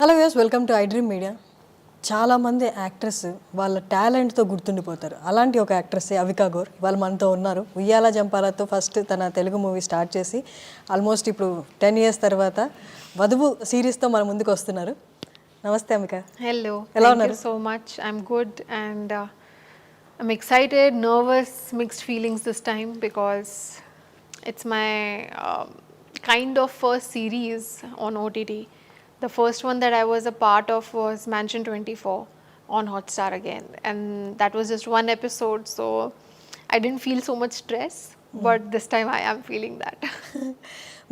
Hello viewers, welcome to iDream media. చాలామంది actress వాళ్ళ టాలెంట్తో గుర్తుండిపోతారు. అలాంటి ఒక యాక్ట్రెస్ అవికా గోర్ వాళ్ళు మనతో ఉన్నారు. ఉయ్యాల జంపాలతో ఫస్ట్ తన తెలుగు మూవీ స్టార్ట్ చేసి ఆల్మోస్ట్ ఇప్పుడు 10 years తర్వాత వధువు సిరీస్తో మన ముందుకు వస్తున్నారు. నమస్తే Avika. Hello, thank you so much. I'm good and I'm excited, nervous, mixed feelings this time because it's my kind of first series on OTT. The first one that I was a part of was Mansion 24 on Hotstar again, and that was just one episode, so I didn't feel so much stress, but this time I am feeling that.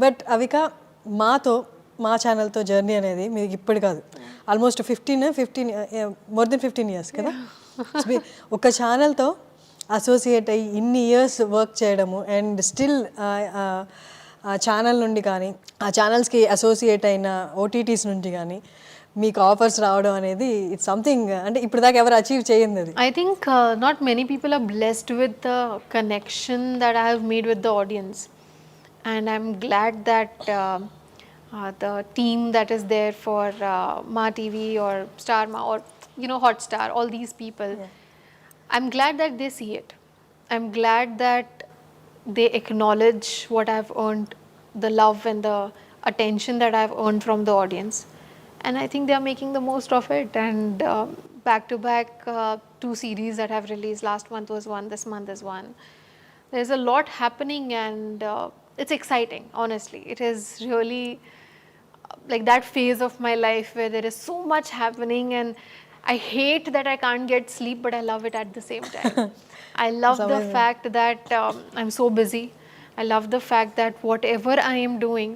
But Avika మా ఛానల్తో journey అనేది మీకు ఇప్పుడు కాదు, almost 15 more than 15 years కదా. ఒక ఛానల్తో associate అయ్యి ఇన్ని years work చేయడము అండ్ స్టిల్ ఆ ఛానల్ నుండి కానీ ఆ ఛానల్స్కి అసోసియేట్ అయిన ఓటీటీస్ నుండి కానీ మీకు ఆఫర్స్ రావడం అనేది ఇట్స్ సంథింగ్ అంటే ఇప్పుడు దాకా ఎవరు అచీవ్ చేయండి అది. I think not many people are blessed with the connection that I have made with the audience, and I'm glad that the team that is there for Ma TV or Star Ma or Hotstar, all these people, I'm glad that they see it. I'm glad that they acknowledge what I've earned, the love and the attention that I've earned from the audience, and I think they are making the most of it. And back to back 2 series that have released. Last month was one, this month is one. There's a lot happening and it's exciting, honestly. It is really like that phase of my life where there is so much happening and I hate that I can't get sleep, but I love it at the same time. I love the fact that I'm so busy. I love the fact that whatever I am doing,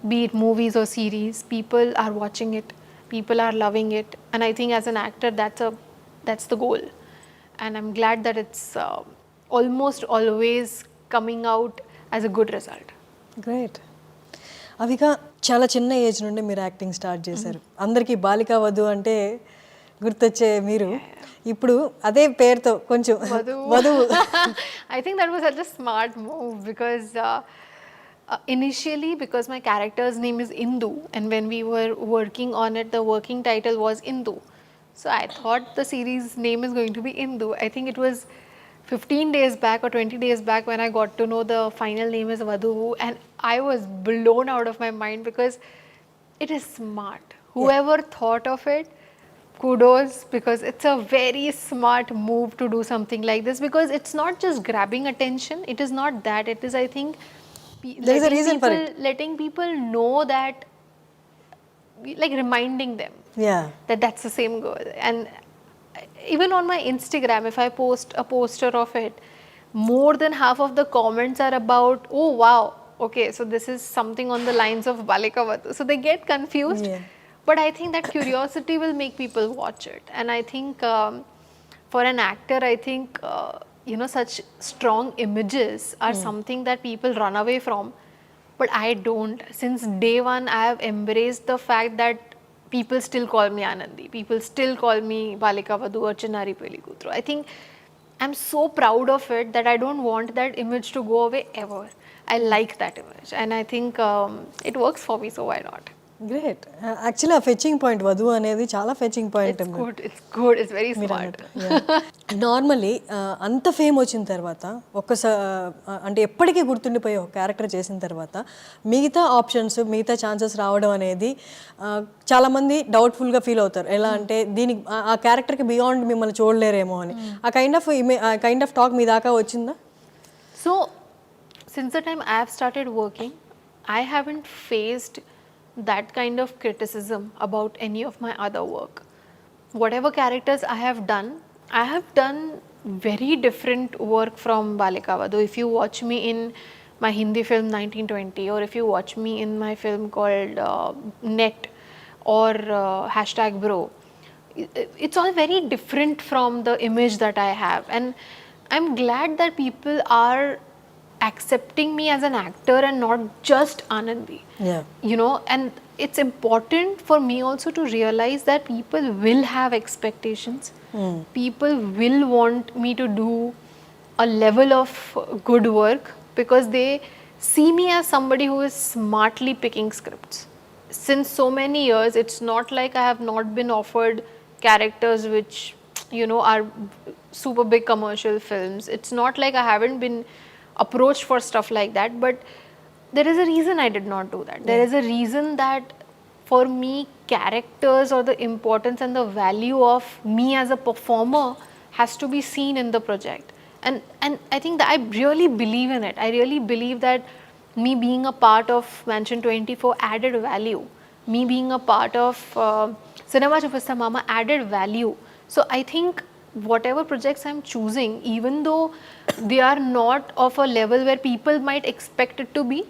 be it movies or series, people are watching it, people are loving it, and I think as an actor that's the goal, and I'm glad that it's almost always coming out as a good result. Great. Avika చాలా చిన్న age నుండి మీరు acting start చేశారు. అందరికీ బాలికా వధు అంటే గుర్తొచ్చే మీరు ఇప్పుడు అదే పేరుతో కొంచెం వధువు. I think that was such a smart move because initially, because my character's name is Indu, and when we were working on it, the working title was Indu. So I thought the series name is going to be Indu. I think it was 15 days back or 20 days back when I got to know the final name is Vadhu, and I was blown out of my mind because it is smart. Whoever thought of it, kudos, because it's a very smart move to do something like this, because it's not just grabbing attention. It is not that. It is, I think, There is a reason for it. letting people know that, like reminding them that that's the same girl. And even on my Instagram, if I post a poster of it, more than half of the comments are about, oh wow, okay, so this is something on the lines of Balika Vadhu. So they get confused. But I think that curiosity will make people watch it. And I think for an actor, I think such strong images are something that people run away from. But I don't. Since day one, I have embraced the fact that people still call me Anandi. People still call me Balika Vadhu or Chinnari Peli Kutru. I think I'm so proud of it that I don't want that image to go away ever. I like that image. And I think it works for me, so why not? Great. Actually ఆ fetching point వధువు అనేది చాలా fetching point. It's good. It's very smart. Normally అంత fame వచ్చిన తర్వాత అంటే ఎప్పటికీ గుర్తుండిపోయే ఒక క్యారెక్టర్ చేసిన తర్వాత మిగతా ఆప్షన్స్ మిగతా ఛాన్సెస్ రావడం అనేది చాలామంది డౌట్ఫుల్గా ఫీల్ అవుతారు. ఎలా అంటే దీనికి ఆ క్యారెక్టర్కి బియాండ్ మిమ్మల్ని చూడలేరేమో అని. ఆ కైండ్ ఆఫ్ టాక్ మీ దాకా వచ్చిందా? So since the time I have started working, I haven't faced that kind of criticism about any of my other work. Whatever characters I have done very different work from Balika Vadhu. If you watch me in my Hindi film 1920, or if you watch me in my film called Net or #Bro, it's all very different from the image that I have, and I'm glad that people are accepting me as an actor and not just Anandi. And it's important for me also to realize that people will have expectations. People will want me to do a level of good work because they see me as somebody who is smartly picking scripts. since so many years, it's not like I have not been offered characters which, are super big commercial films. It's not like I haven't been approached for stuff like that, but there is a reason I did not do that. There is a reason that for me, characters or the importance and the value of me as a performer has to be seen in the project. And I think that I really believe in it. I really believe that me being a part of Mansion 24 added value. Me being a part of Cinema Chupasta Mama added value. So I think whatever projects I'm choosing, even though they are not of a level where people might expect it to be,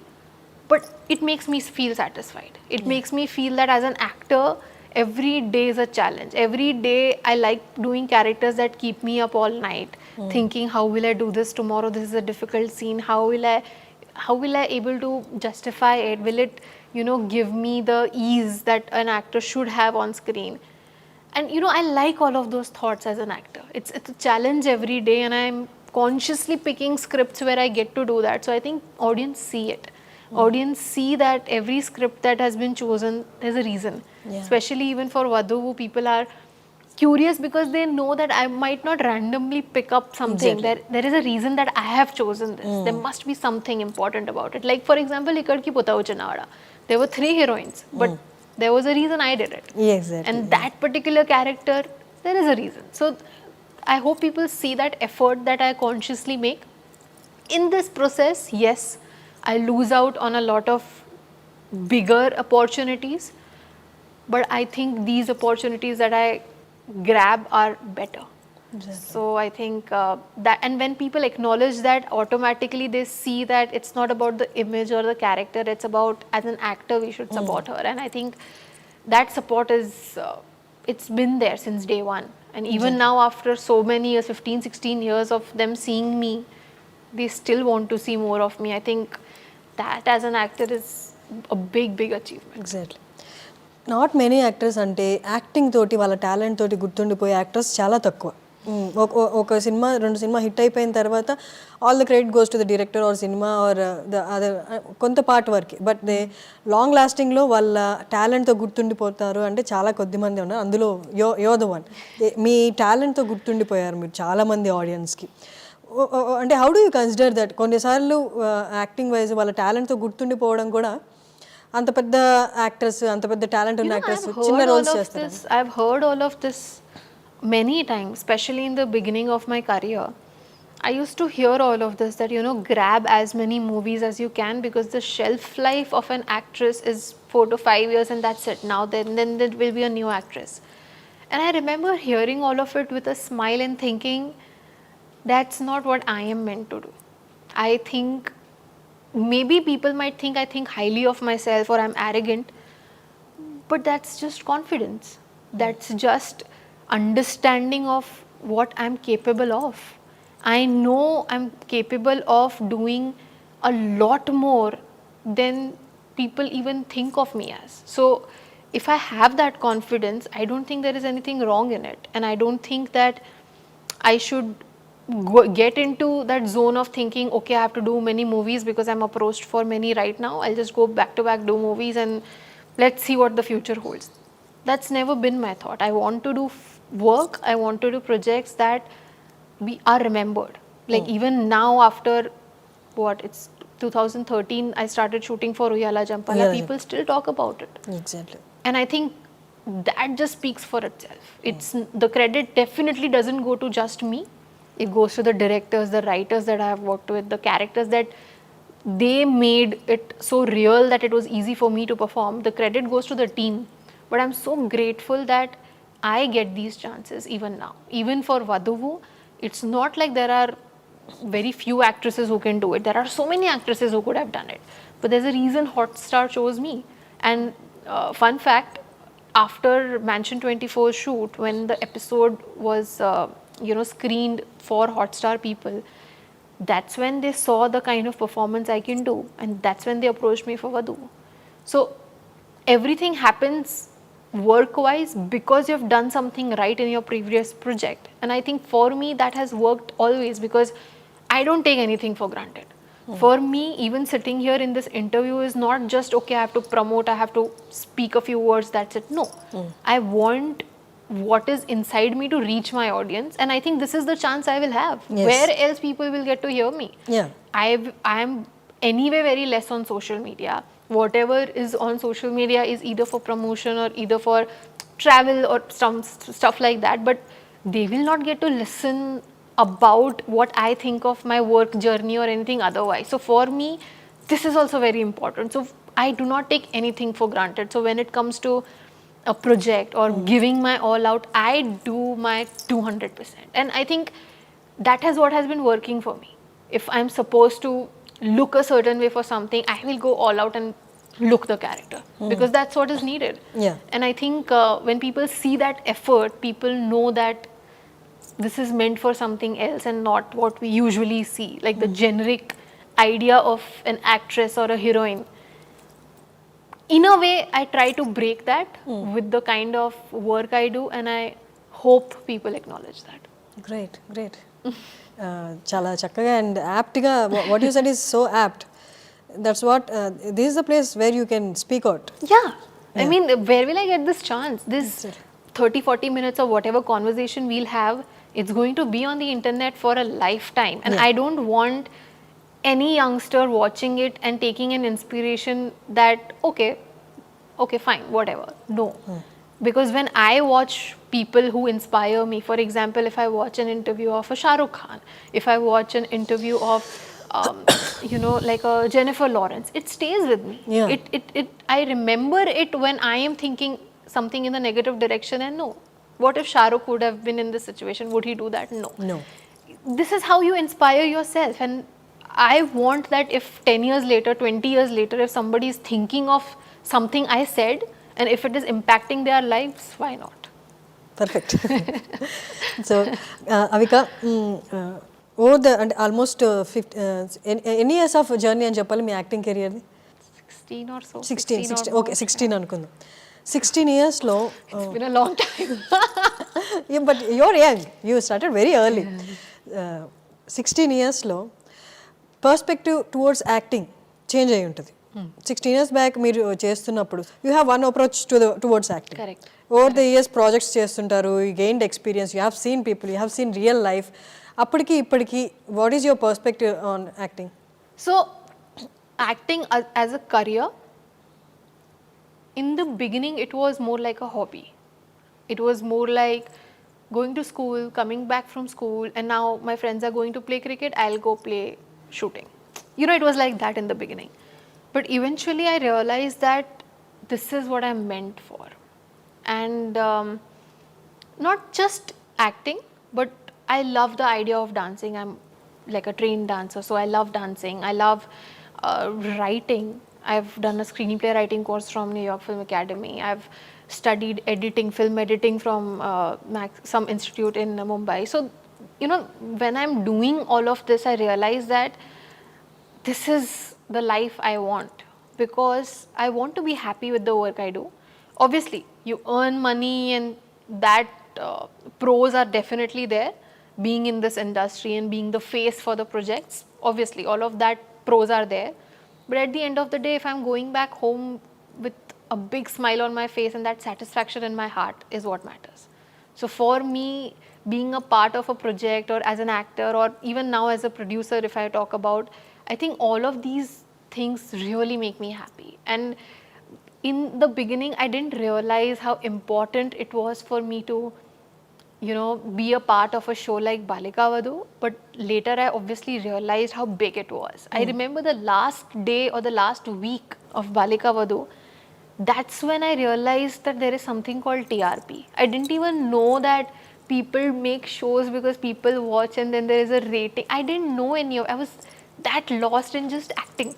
but it makes me feel satisfied. It makes me feel that as an actor, every day is a challenge. Every day I like doing characters that keep me up all night, thinking how will I do this tomorrow? This is a difficult scene. How will I able to justify it? Will it, give me the ease that an actor should have on screen? And I like all of those thoughts as an actor. It's a challenge every day, and I'm consciously picking scripts where I get to do that. So I think audience see it. Audience see that every script that has been chosen, there's a reason. Especially even for Vaduvu, people are curious because they know that I might not randomly pick up something. There is a reason that I have chosen this. There must be something important about it. Like for example, Ikkadki Potavu Chinnavada. There were 3 heroines, but there was a reason I did it. And that particular character, there is a reason. So I hope people see that effort that I consciously make. In this process, yes, I lose out on a lot of bigger opportunities, but I think these opportunities that I grab are better. So I think that, and when people acknowledge that, automatically they see that it's not about the image or the character, it's about as an actor we should support her. And I think that support is, it's been there since day one. And even now after so many years, 15, 16 years of them seeing me, they still want to see more of me. I think that as an actor is a big achievement. Exactly. Not many actors అంటే acting తోటి వాళ్ళ talent తోటి గుర్తుండిపోయే actors చాలా తక్కువ. ఒక cinema 2 cinema hit అయిపోయిన తర్వాత all the credit goes to the director or cinema or the other కొంత పార్ట్ వరకు, బట్ దే లాంగ్ లాస్టింగ్లో వాళ్ళ టాలెంట్తో గుర్తుండిపోతారు అంటే చాలా కొద్ది మంది ఉన్నారు. అందులో యో ద వన్. మీ టాలెంట్తో గుర్తుండిపోయారు మీరు చాలామంది ఆడియన్స్కి. అంటే how do you consider that? కొన్నిసార్లు యాక్టింగ్ వైజ్ వాళ్ళ టాలెంట్తో గుర్తుండిపోవడం కూడా అంత పెద్ద యాక్టర్స్, అంత పెద్ద టాలెంట్ ఉన్న యాక్టర్స్ చిన్న రోల్స్ చేస్తారు. I've heard all of this many times, especially in the beginning of my career. I used to hear all of this, that grab as many movies as you can because the shelf life of an actress is 4 to 5 years and that's it. Now then there will be a new actress. And I remember hearing all of it with a smile and thinking, that's not what I am meant to do. I think maybe people might think I think highly of myself or I'm arrogant, but that's just confidence. That's just understanding of what I'm capable of. I know I'm capable of doing a lot more than people even think of me as. So if I have that confidence, I don't think there is anything wrong in it, and I don't think that I should get into that zone of thinking, okay, I have to do many movies because I'm approached for many right now. I'll just go back to back, do movies, and let's see what the future holds. That's never been my thought. I want to do work. I want to do projects that we are remembered. Like even now, after it's 2013, I started shooting for Uyala Jampala. People still talk about it. Exactly. And I think that just speaks for itself. It's the credit definitely doesn't go to just me. It goes to the directors, the writers that I have worked with, the characters that they made it so real that it was easy for me to perform. The credit goes to the team. But I'm so grateful that I get these chances even now. Even for Vaduvu, it's not like there are very few actresses who can do it. There are so many actresses who could have done it. But there's a reason Hotstar chose me. And fun fact, after Mansion 24 shoot, when the episode was screened for Hotstar people, that's when they saw the kind of performance I can do, and that's when they approached me for Vaduvu. So everything happens work-wise because you've done something right in your previous project, and I think for me that has worked always because I don't take anything for granted. For me, even sitting here in this interview is not just, okay, I have to promote, I have to speak a few words, that's it. No. I want what is inside me to reach my audience, and I think this is the chance I will have. Yes. Where else people will get to hear me? Yeah. I am anyway very less on social media. Whatever is on social media is either for promotion or either for travel or some stuff like that, but they will not get to listen about what I think of my work journey or anything otherwise. So for me, this is also very important. So I do not take anything for granted. So when it comes to a project or giving my all out, I do my 200%. And I think that is what has been working for me. If I'm supposed to look a certain way for something, I will go all out and look the character because that's what is needed. Yeah. And I think when people see that effort, people know that this is meant for something else and not what we usually see, like the generic idea of an actress or a heroine. In a way, I try to break that with the kind of work I do, and I hope people acknowledge that. Great, great. Chala chakkaga and apt ga, what you said is so apt. That's what, this is the place where you can speak out. Yeah. I mean, where will I get this chance? This That's it. 30-40 minutes of whatever conversation we'll have, it's going to be on the internet for a lifetime. And I don't want any youngster watching it and taking an inspiration that, okay, fine, whatever. No. Because when I watch people who inspire me, for example, if I watch an interview of a Shah Rukh Khan, if I watch an interview of, like a Jennifer Lawrence, it stays with me. Yeah. I remember it when I am thinking something in the negative direction, and no. What if Shah Rukh would have been in this situation? Would he do that? No. No. This is how you inspire yourself. And I want that if 10 years later, 20 years later, if somebody is thinking of something I said, and if it is impacting their lives, why not? Perfect. So, Avika, over the and almost any years of journey and చెప్పాలి మీ acting కెరియర్ది 16 or so. 16 okay 16 అనుకుందాం 16 yearsలో It's been a long time. But your young you started very early 16 yearsలో perspective towards acting change అయి ఉంటుంది 16 years బ్యాక్ మీరు చేస్తున్నప్పుడు you have one approach towards acting Correct. Over the years projects చేస్తుంటారు, you gained experience, you have seen people, you have seen real life. అప్పటికి ఇప్పటికి what is your perspective on acting? So, acting as a career, in the beginning, it was more like a hobby. It was more like going to school, coming back from school, and now my friends are going to play cricket, I'll go play shooting. It was like that in the beginning. But eventually, I realized that this is what I'm meant for. And not just acting, but I love the idea of dancing. I'm like a trained dancer, so I love dancing. I love writing. I've done a screenplay writing course from New York Film Academy. I've studied editing, film editing from some institute in Mumbai. So, when I'm doing all of this, I realize that this is the life I want, because I want to be happy with the work I do. Obviously, you earn money and that pros are definitely there, being in this industry and being the face for the projects. Obviously, all of that pros are there. But at the end of the day, if I'm going back home with a big smile on my face and that satisfaction in my heart is what matters. So for me, being a part of a project or as an actor or even now as a producer, if I talk about, I think all of these things really make me happy. And in the beginning, I didn't realize how important it was for me to, be a part of a show like Avika Gor abaour. But later, I obviously realized how big it was. I remember the last day or the last week of Avika Gor abaour. That's when I realized that there is something called TRP. I didn't even know that people make shows because people watch and then there is a rating. I didn't know any of it. I was that lost in just acting.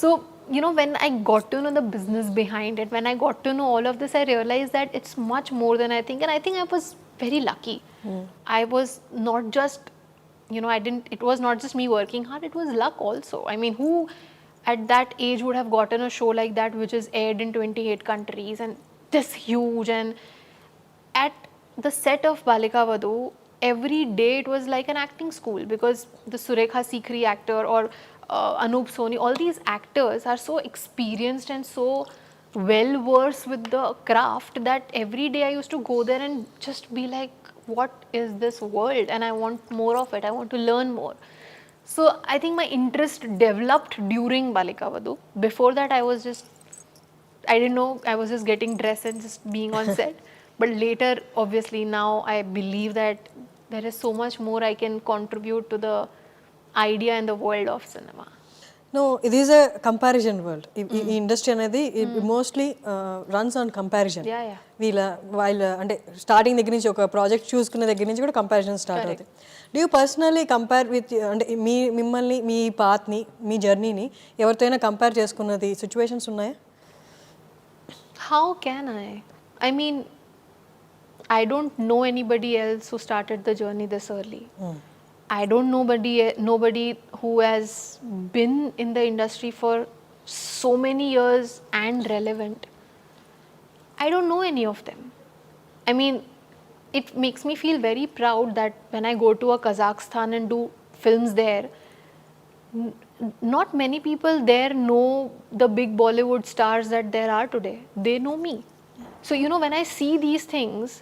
So, when I got to know the business behind it, when I got to know all of this, I realized that it's much more than I think. And I think I was very lucky. I was not just, it was not just me working hard, it was luck also. I mean, who at that age would have gotten a show like that which is aired in 28 countries and this huge? And at the set of Avika Gor abaour, every day it was like an acting school, because the Surekha Sikri actor or Anup Soni, all these actors are so experienced and so well versed with the craft that every day I used to go there and just be like, what is this world? And I want more of it. I want to learn more. So I think my interest developed during Balika Vadhu. Before that, I didn't know, I was just getting dressed and just being on set. But later, obviously, now I believe that there is so much more I can contribute to the idea and the world of cinema. No, it is a comparison world. ఈ industry అనేది mostly runs on comparison. Yeah, yeah. వాళ్ళ అంటే starting దగ్గర నుంచి ఒక project చూసుకునే దగ్గర నుంచి కూడా కంపారిజన్ స్టార్ట్ అవుతాయి. Do you personally compare with అంటే మిమ్మల్ని మీ పాత్ని మీ జర్నీని ఎవరితోనైనా కంపేర్ చేసుకున్నది సిచ్యువేషన్స్ ఉన్నాయా? How can I? I mean, I don't know anybody else who started the journey this early. I don't know nobody who has been in the industry for so many years and relevant. I don't know any of them. I mean, it makes me feel very proud that when I go to a Kazakhstan and do films there, not many people there know the big Bollywood stars that there are today. They know me. So, you know, when I see these things,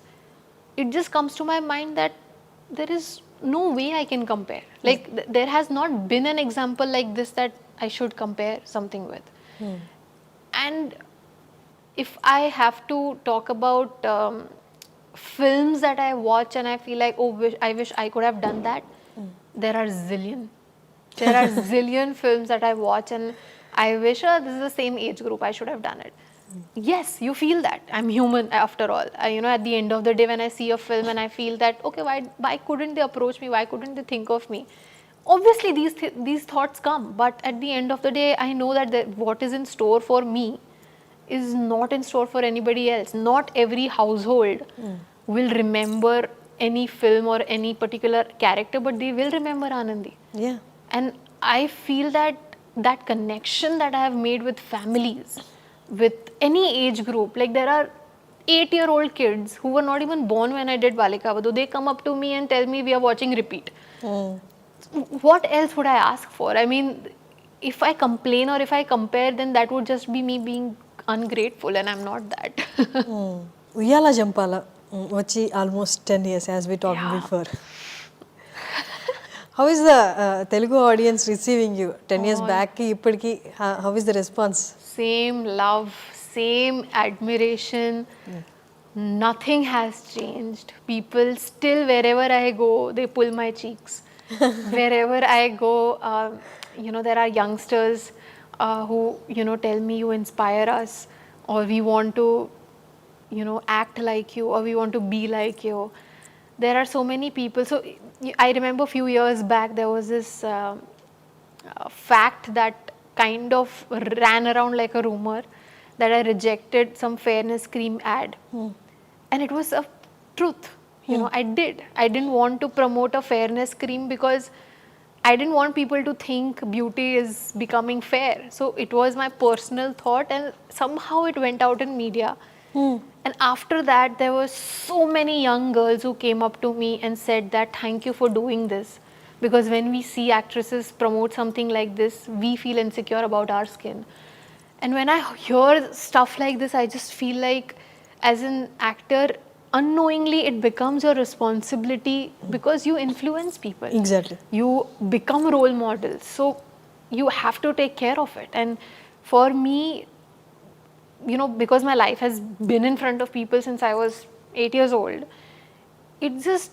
it just comes to my mind that there is no way I can compare. Like, there has not been an example like this that I should compare something with. And if I have to talk about films that I watch and I feel like, oh, I wish I could have done that, there are zillion. There are zillion films that I watch and I wish this is the same age group, I should have done it. Yes, you feel that. I'm human after all. You know, at the end of the day, when I see a film and I feel that, okay, why couldn't they approach me? Why couldn't they think of me? Obviously, these thoughts come. But at the end of the day, I know that what is in store for me is not in store for anybody else. Not every household will remember any film or any particular character, but they will remember Anandi. Yeah. And I feel that connection that I have made with families, with any age group, like there are 8-year-old kids who were not even born when I did Balika Vadhu. They come up to me and tell me we are watching repeat. What else would I ask for? I mean, if I complain or if I compare, then that would just be me being ungrateful, and I'm not that. ఉయ్యాల జంపాల వచ్చి almost 10 years as we talked before. How is the Telugu audience receiving you 10 years back ki ippudiki? How is the response? Same love, same admiration. Nothing has changed. People still, wherever I go, they pull my cheeks. Wherever I go, you know, there are youngsters who, you know, tell me you inspire us, or we want to, you know, act like you, or we want to be like you. There are so many people. So I remember a few years back there was this fact that kind of ran around like a rumor that I rejected some fairness cream ad. And it was a truth. You know, I didn't want to promote a fairness cream because I didn't want people to think beauty is becoming fair. So it was my personal thought, and somehow it went out in media. And after that, there were so many young girls who came up to me and said that thank you for doing this. Because when we see actresses promote something like this, we feel insecure about our skin. And when I hear stuff like this, I just feel like as an actor, unknowingly it becomes your responsibility because you influence people. Exactly. You become role models. So you have to take care of it. And for me, you know, because my life has been in front of people since I was 8 years old, it's just,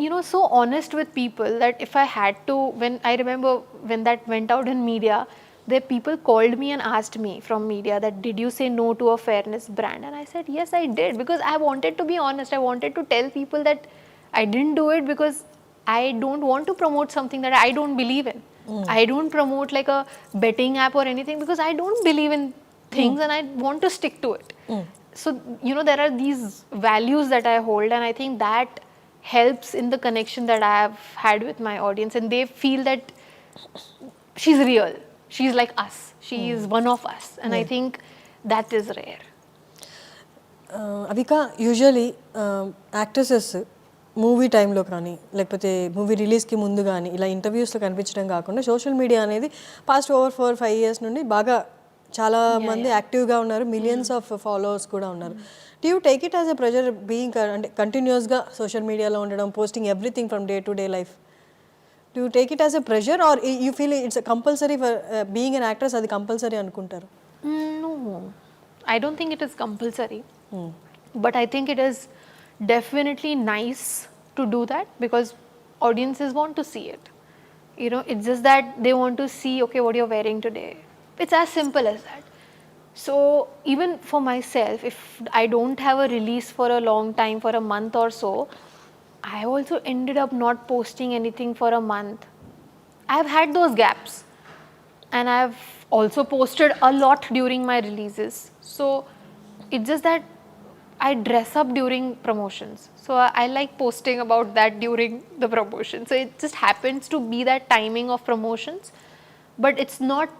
you know, so honest with people that if I had to, when I remember when that went out in media, the people called me and asked me from media that did you say no to a fairness brand? And I said yes, I did, because I wanted to be honest. I wanted to tell people that I didn't do it because I don't want to promote something that I don't believe in. I don't promote like a betting app or anything because I don't believe in things and I want to stick to it. So, you know, there are these values that I hold, and I think that helps in the connection that I have had with my audience, and they feel that she's real. She's like us. She is one of us. And I think that is rare. Avika, usually actresses movie టైంలో కానీ లేకపోతే movie రిలీజ్కి ముందు కానీ ఇలా ఇంటర్వ్యూస్లో కనిపించడం కాకుండా social media అనేది పాస్ట్ ఓవర్ 4-5 years నుండి బాగా చాలా మంది యాక్టివ్గా ఉన్నారు, మిలియన్స్ ఆఫ్ ఫాలోవర్స్ కూడా ఉన్నారు. Do you take it as a pressure being అంటే కంటిన్యూస్గా సోషల్ మీడియాలో ఉండడం, posting everything from day to day life? Do you take it as a pressure or you feel it's compulsory for being an actress, అది compulsory అనుకుంటారు? No, I don't think it is compulsory. But I think it is definitely nice to do that because audiences want to see it. You know, it's just that they want to see, okay, what you're wearing today. It's as simple as that. So even for myself, if I don't have a release for a long time, for a month or so, I also ended up not posting anything for a month. I've had those gaps. And I've also posted a lot during my releases. So it's just that I dress up during promotions. So I like posting about that during the promotion. So it just happens to be that timing of promotions. But it's not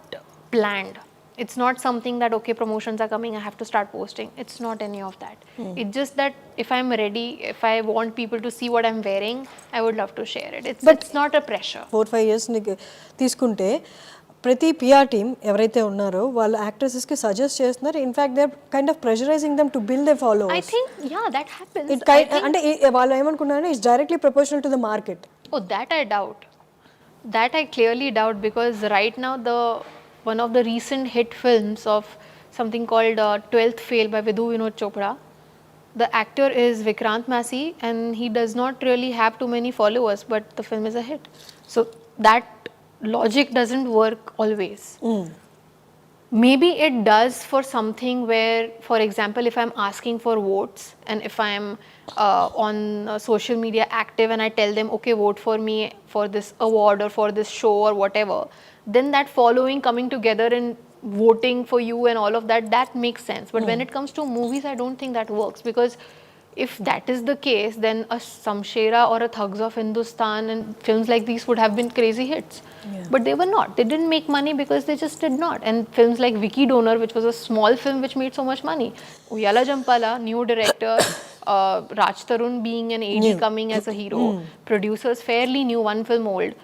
planned. It's not something that, okay, promotions are coming, I have to start posting. It's not any of that. It's just that if I'm ready, if I want people to see what I'm wearing, I would love to share it. It's not a pressure. 4-5 years తీసుకుంటే ప్రతి PR team ఎవరైతే ఉన్నారో వాళ్ళు యాక్ట్రెసెస్కి suggest చేస్తున్నారు, in fact they are kind of pressurizing them to build they followers. I think, yeah, that happens. అంటే వాళ్ళు ఏమనుకున్నారంటే it's directly proportional to the market. Oh, that I doubt. That I clearly doubt because right now one of the recent hit films of something called 12th Fail by Vidhu Vinod Chopra, the actor is Vikrant Massey and he does not really have too many followers, but the film is a hit. So that logic doesn't work always. Maybe it does for something where, for example, if I'm asking for votes and if I'm on social media active and I tell them, okay, vote for me for this award or for this show or whatever, then that following coming together and voting for you and all of that, that makes sense. But when it comes to movies, I don't think that works because if that is the case, then a Samshera or a Thugs of Hindustan and films like these would have been crazy hits. But they were not. They didn't make money because they just did not. And films like Vicky Donor, which was a small film which made so much money. Uyala Jampala, new director, Raj Tarun being an AD coming as a hero, producers fairly new, one film old,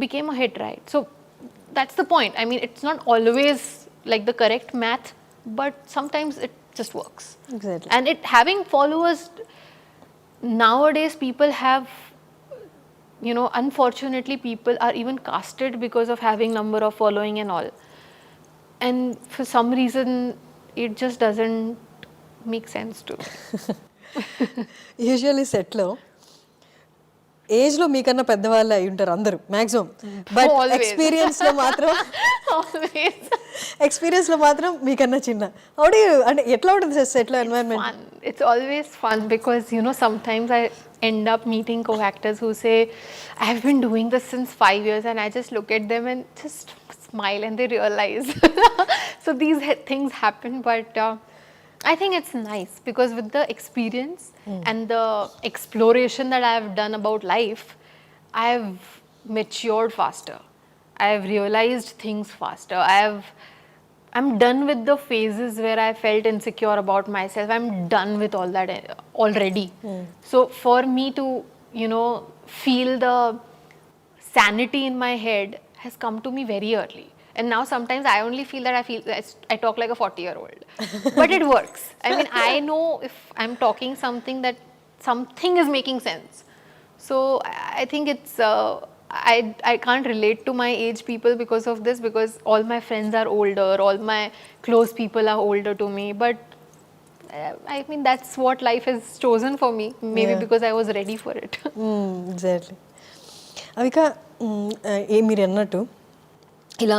became a hit, right? So that's the point. I mean, it's not always like the correct math, but sometimes it just works. Exactly. And it having followers, nowadays people have, you know, unfortunately people are even casted because of having number of following and all. And for some reason, it just doesn't make sense to me. Usually సెట్లో ఏజ్లో మీకన్నా పెద్దవాళ్ళు అయి ఉంటారు అందరూ maximum, but Always. ఎక్స్పీరియన్స్లో మాత్రం Always. ఎక్స్పీరియన్స్లో మాత్రం మీకన్నా చిన్న. హౌ అంటే ఎట్లా ఉంటుంది సెట్లో environment? Fun. It's always fun because, you know, sometimes I end up meeting co-actors who say, I've been doing this since 5 years, and I just look at them and just smile and they realize. So these things happen, but I think it's nice because with the experience and the exploration that I've done about life, I've matured faster. I've realized things faster. I'm done with the phases where I felt insecure about myself. I'm done with all that already. So for me to, you know, feel the sanity in my head has come to me very early. And now sometimes I only feel that I talk like a 40-year-old. But it works. I mean, I know if I'm talking something that something is making sense. So I think it's, I can't relate to my age people because of this, because all my friends are older, all my close people are older to me. But I mean, that's what life has chosen for me. Maybe because I was ready for it. Exactly. Avika, మీరు అన్నట్టు ఇలా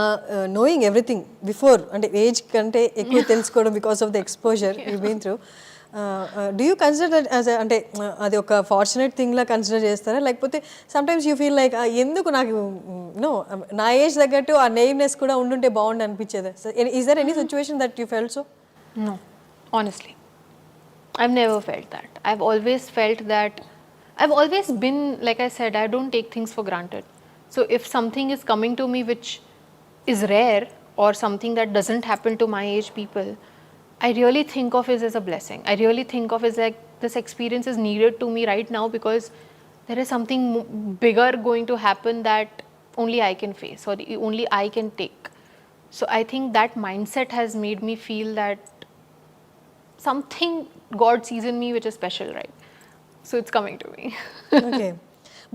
knowing everything before, అంటే age కంటే ఎక్కువ తెలుసుకోవడం because of the exposure you been through, do you consider that as అంటే అది ఒక ఫార్చునేట్ థింగ్లా కన్సిడర్ చేస్తారా, లేకపోతే సమ్టైమ్స్ యూ ఫీల్ లైక్ ఎందుకు నాకు నో నా ఏజ్ తగ్గట్టు ఆ నేమ్నెస్ కూడా ఉండుంటే బాగుండు అనిపించేదా? Is there any situation that you felt so? No, honestly. I've never felt that. I've always felt that, I've always been, like I said, I don't take things for granted. So if something is coming to me which is rare or something that doesn't happen to my age people, I really think of it as a blessing. I really think of it as like this experience is needed to me right now because there is something bigger going to happen that only I can face or only I can take. So I think that mindset has made me feel that something God sees in me which is special, right? So it's coming to me. Okay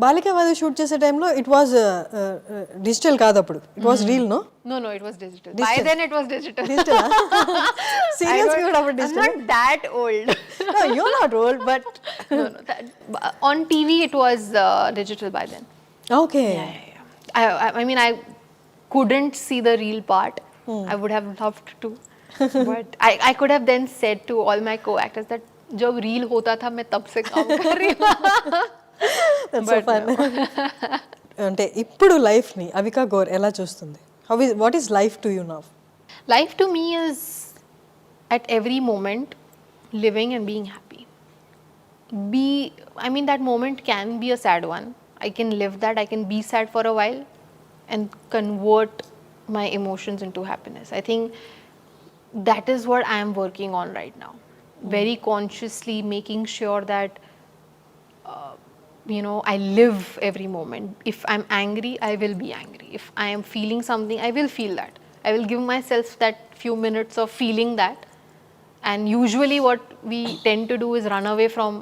బాలిక వధు shoot చేసే టైంలో it was digital కాదు అప్పుడు, it was reel no? No, it was digital. By then it was digital. Digital serials కూడా అప్పుడు I'm digital? not that old. No, you're not old, but No, on TV it was digital by then. okay. I mean, I couldn't see the real part. I would have loved to, but I could have then said to all my co-actors that जब reel होता था मैं तब से काम कर रही हूँ. That's so fun. అంటే ఇప్పుడు లైఫ్ ని అవికా గోర్ ఎలా చూస్తుంది? What is life to you now? Life to me is at every moment living and being happy. I mean, that moment can be a sad one. I can live that. I can be sad for a while and convert my emotions into happiness. I think that is what I am working on right now. Very consciously making sure that I live every moment. If I'm angry, I will be angry. If I am feeling something, I will feel that. I will give myself that few minutes of feeling that. And usually what we tend to do is run away from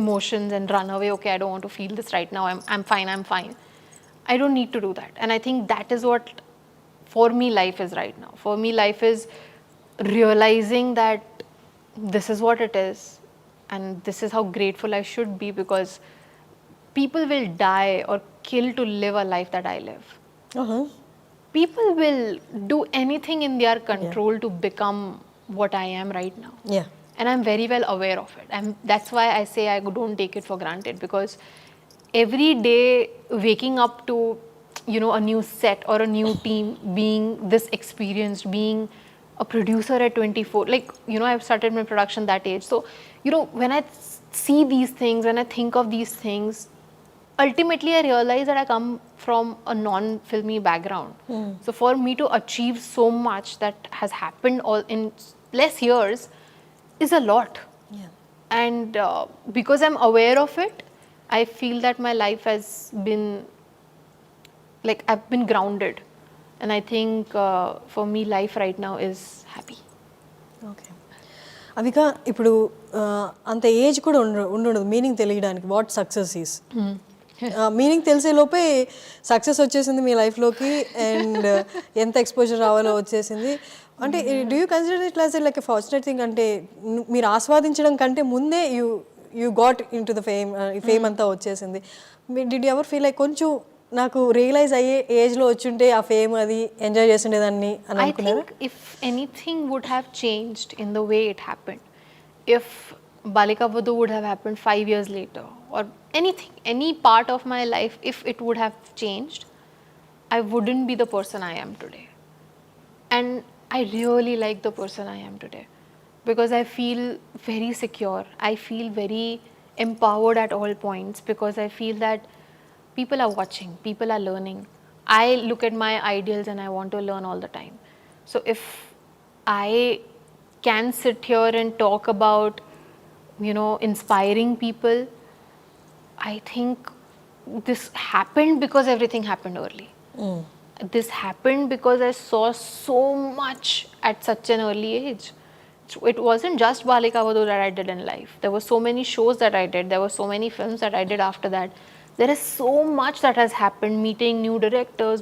emotions and run away. Okay, I don't want to feel this right now. I'm fine. I don't need to do that. And I think that is what for me life is right now. For me life is realizing that this is what it is and this is how grateful I should be, because people will die or kill to live a life that I live. People will do anything in their control to become what I am right now. Yeah. And I'm very well aware of it. That's why I say I don't take it for granted, because every day waking up to a new set or a new team, being this experienced, being a producer at 24, like I've started my production that age. So when I see these things, when I think of these things, ultimately I realize that I come from a non-filmy background. So for me to achieve so much that has happened all in less years is a lot. Yeah. And because I'm aware of it, I feel that my life has been like I've been grounded. And I think for me life right now is happy. Okay Avika, ఇప్పుడు అంత age కూడా ఉండదు meaning తెలియడానికి what success is. Meaning తెలిసే లోపే success వచ్చేసింది మీ లైఫ్లోకి, and ఎంత ఎక్స్పోజర్ రావాలో వచ్చేసింది. అంటే do you consider it as like a fortunate thing? అంటే మీరు ఆస్వాదించడం కంటే ముందే you got in to the fame అంతా వచ్చేసింది. Did you ever feel like కొంచెం నాకు రియలైజ్ అయ్యే ఏజ్లో వచ్చుంటే ఆ ఫేమ్ అది ఎంజాయ్ చేస్తుండేదాన్ని అని అనుకున్నారా? I think if anything would have changed in the way it happened, if Balika Vadu would have happened 5 years later, or anything, any part of my life, if it would have changed, I wouldn't be the person I am today. And I really like the person I am today, because I feel very secure. I feel very empowered at all points, because I feel that people are watching, people are learning. I look at my ideals and I want to learn all the time. So if I can sit here and talk about, inspiring people, I think this happened because everything happened early. This happened because I saw so much at such an early age. It wasn't just Balika Vadu that I did in life. There were so many shows that I did. There were so many films that I did after that. There is so much that has happened, meeting new directors,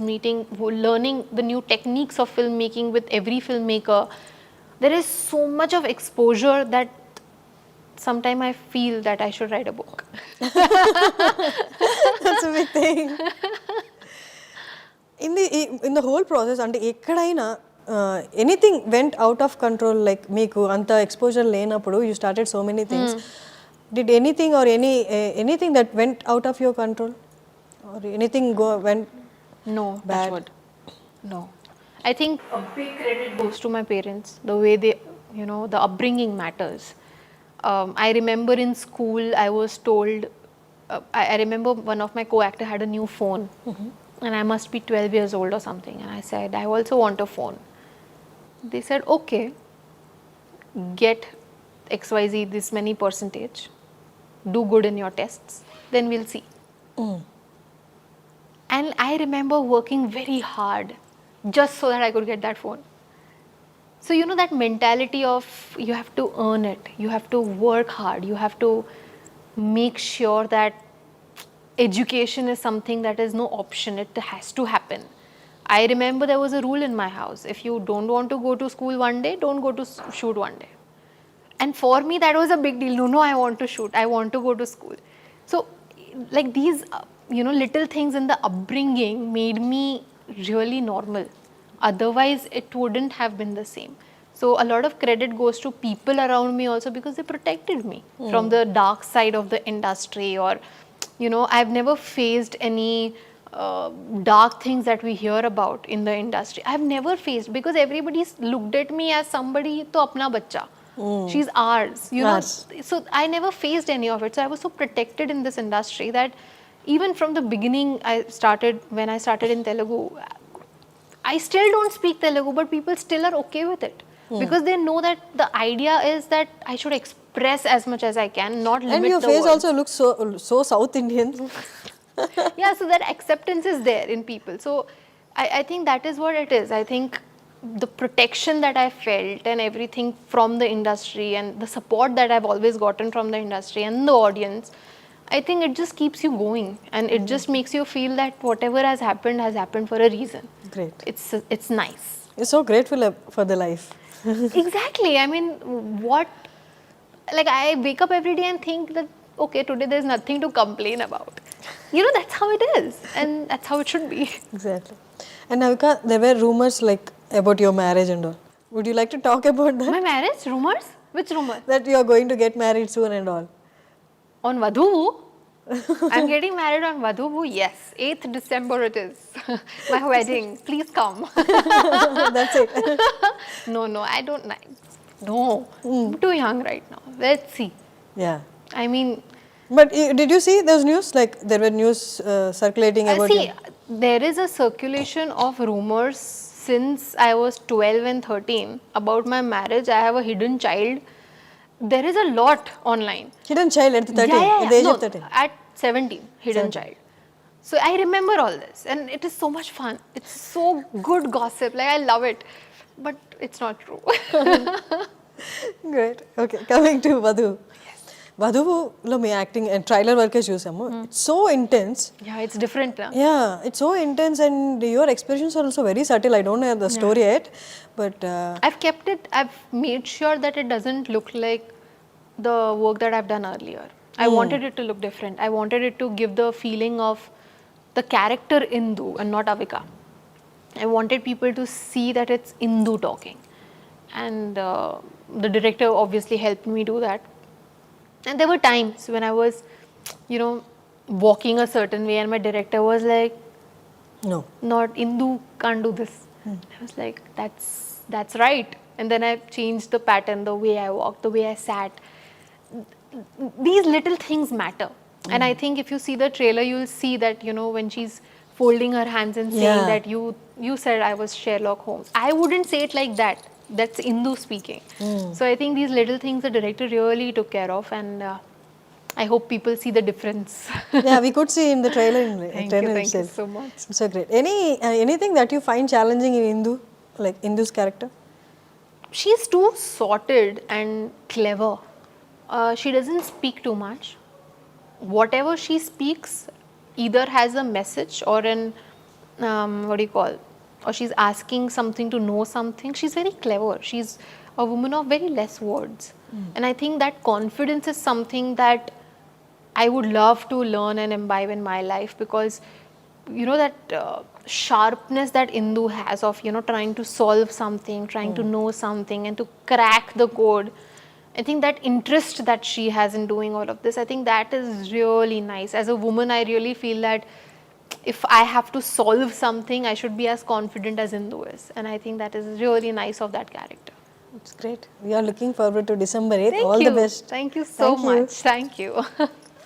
learning the new techniques of filmmaking with every filmmaker. There is so much of exposure that sometimes I feel that I should write a book. That's a big thing. In the whole process, అంటే ఎక్కడైనా anything went out of control, like మీకు అంత exposure లేనప్పుడు you started so many things. Did anything or anything that went out of your control, or anything went bad? No. I think a big credit goes to my parents. The way they, the upbringing matters. I remember in school I was told, I remember one of my co-actor had a new phone, and I must be 12 years old or something, and I said, I also want a phone. They said, okay, get XYZ, this many percentage, do good in your tests, then we'll see. And I remember working very hard just so that I could get that phone. So, you know, that mentality of you have to earn it, you have to work hard, you have to make sure that education is something that is no option, it has to happen. I remember there was a rule in my house: if you don't want to go to school one day, don't go to shoot one day. And for me, that was a big deal. No, I want to shoot, I want to go to school. So, like these, little things in the upbringing made me really normal. Otherwise, it wouldn't have been the same. So, a lot of credit goes to people around me also, because they protected me from the dark side of the industry. Or, I've never faced any dark things that we hear about in the industry. I've never faced, because everybody's looked at me as somebody, to apna bacha. She's ours, know. So I never faced any of it. So I was so protected in this industry that even from the beginning, when I started in Telugu, I still don't speak Telugu, but people still are okay with it. Because they know that the idea is that I should express as much as I can, not limit the words. And your face also looks so South Indian. Yeah, so that acceptance is there in people. So I think that is what it is. I think the protection that I felt and everything from the industry, and the support that I've always gotten from the industry and the audience, I think it just keeps you going, and it just makes you feel that whatever has happened for a reason. Great. It's nice. You're so grateful for the life. Exactly. I mean, I wake up every day and think that, okay, today there's nothing to complain about. That's how it is, and that's how it should be. Exactly. And Avika, there were rumors about your marriage and all. Would you like to talk about that? My marriage? Rumors? Which rumor? That you are going to get married soon and all. On Vadhuvu? I'm getting married on Vadhuvu, yes. 8th December it is. My wedding. Please come. That's it. No, I don't. No. I'm too young right now. Let's see. Yeah. I mean... But did you see those news? Like, there were news circulating about you. There is a circulation of rumors since I was 12 and 13 about my marriage. I have a hidden child. There is a lot online. Hidden child at 13? Yeah. At the age of 13? At 17, hidden child. So I remember all this, and it is so much fun. It's so good gossip. Like, I love it. But it's not true. Great. Okay, coming to Vadhu. Vadhuvulo me acting and trailer వరకే చూసాము. It's so intense. Yeah, it's different now. Yeah, it's so intense, and your expressions are also very subtle. I don't know the story yet, but I've kept it. I've made sure that it doesn't look like the work that I've done earlier. I wanted it to look different. I wanted it to give the feeling of the character Indu and not Avika. I wanted people to see that it's Indu talking, and the director obviously helped me do that. And there were times when I was, walking a certain way, and my director was like, no, not Indu, can't do this. I was like, that's right. And then I changed the pattern, the way I walked, the way I sat. These little things matter. And I think if you see the trailer, you'll see that, when she's folding her hands and saying that you said I was Sherlock Holmes. I wouldn't say it like that. That's Indu speaking. So I think these little things the director really took care of, and I hope people see the difference. Yeah, we could see in the trailer. Thank you so much. So great. Anything that you find challenging in Indu, like Indu's character? She's too sorted and clever. She doesn't speak too much. Whatever she speaks either has a message or or she's asking something to know something. She's very clever. She's a woman of very less words. And I think that confidence is something that I would love to learn and imbibe in my life, because, that sharpness that Indu has of, trying to solve something, trying to know something and to crack the code. I think that interest that she has in doing all of this, I think that is really nice. As a woman, I really feel that if I have to solve something, I should be as confident as Indu is. And I think that is really nice of that character. It's great. We are looking forward to December 8th. All the best. Thank you so much. Thank you.